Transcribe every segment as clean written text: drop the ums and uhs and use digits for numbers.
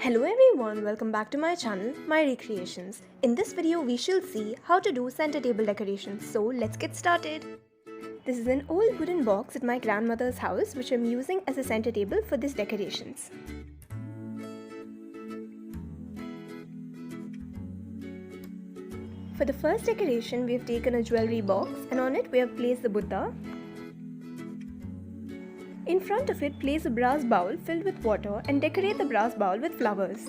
Hello everyone, welcome back to my channel, My Recreations. In this video, we shall see how to do center table decorations. So let's get started. This is an old wooden box at my grandmother's house which I'm using as a center table for these decorations. For the first decoration, we have taken a jewelry box and on it we have placed the Buddha. In front of it, place a brass bowl filled with water and decorate the brass bowl with flowers.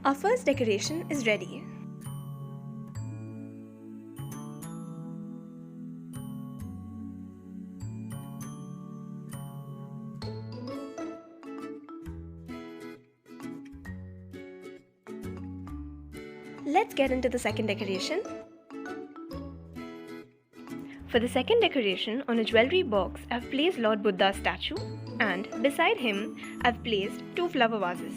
Our first decoration is ready. Let's get into the second decoration. For the second decoration, on a jewelry box, I've placed Lord Buddha's statue and beside him, I've placed two flower vases.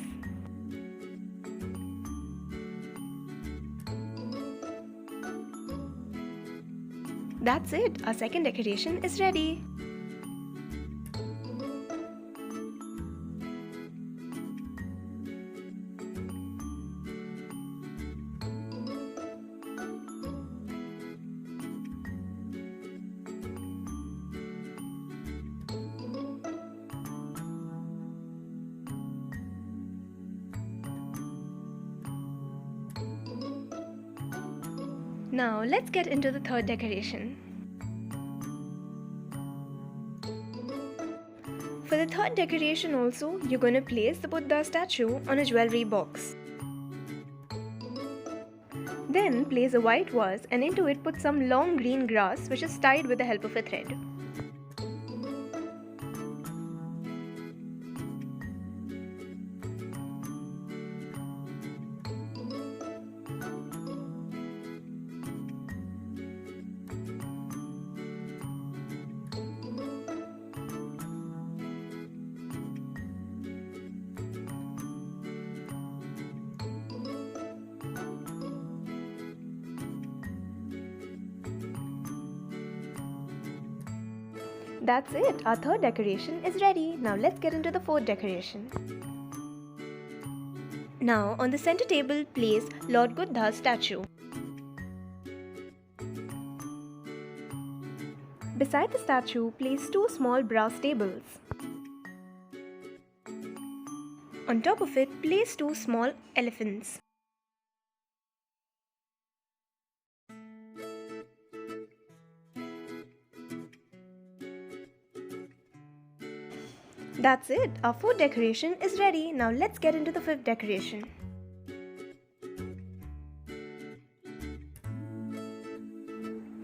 That's it, our second decoration is ready. Now let's get into the third decoration. For the third decoration also, you're going to place the Buddha statue on a jewelry box. Then place a white vase and into it put some long green grass which is tied with the help of a thread. That's it, our third decoration is ready. Now let's get into the fourth decoration. Now on the center table, place Lord Buddha's statue. Beside the statue, place two small brass tables. On top of it, place two small elephants. That's it, our fourth decoration is ready. Now let's get into the fifth decoration.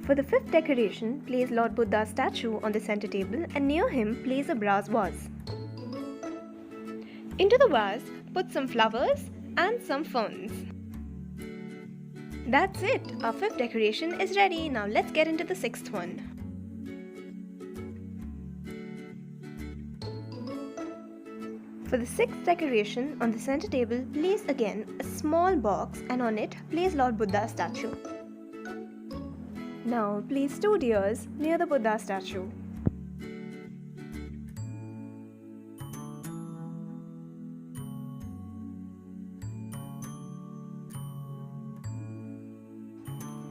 For the fifth decoration, place Lord Buddha's statue on the center table and near him place a brass vase. Into the vase, put some flowers and some ferns. That's it, our fifth decoration is ready. Now let's get into the sixth one. For the sixth decoration, on the center table, place again a small box and on it, place Lord Buddha's statue. Now, place two deers near the Buddha statue.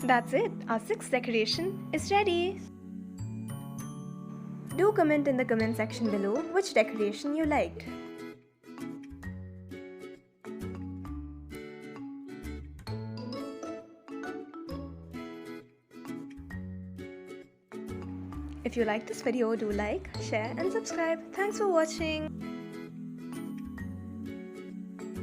That's it, our sixth decoration is ready. Do comment in the comment section below which decoration you liked. If you like this video, do like, share and subscribe. Thanks for watching.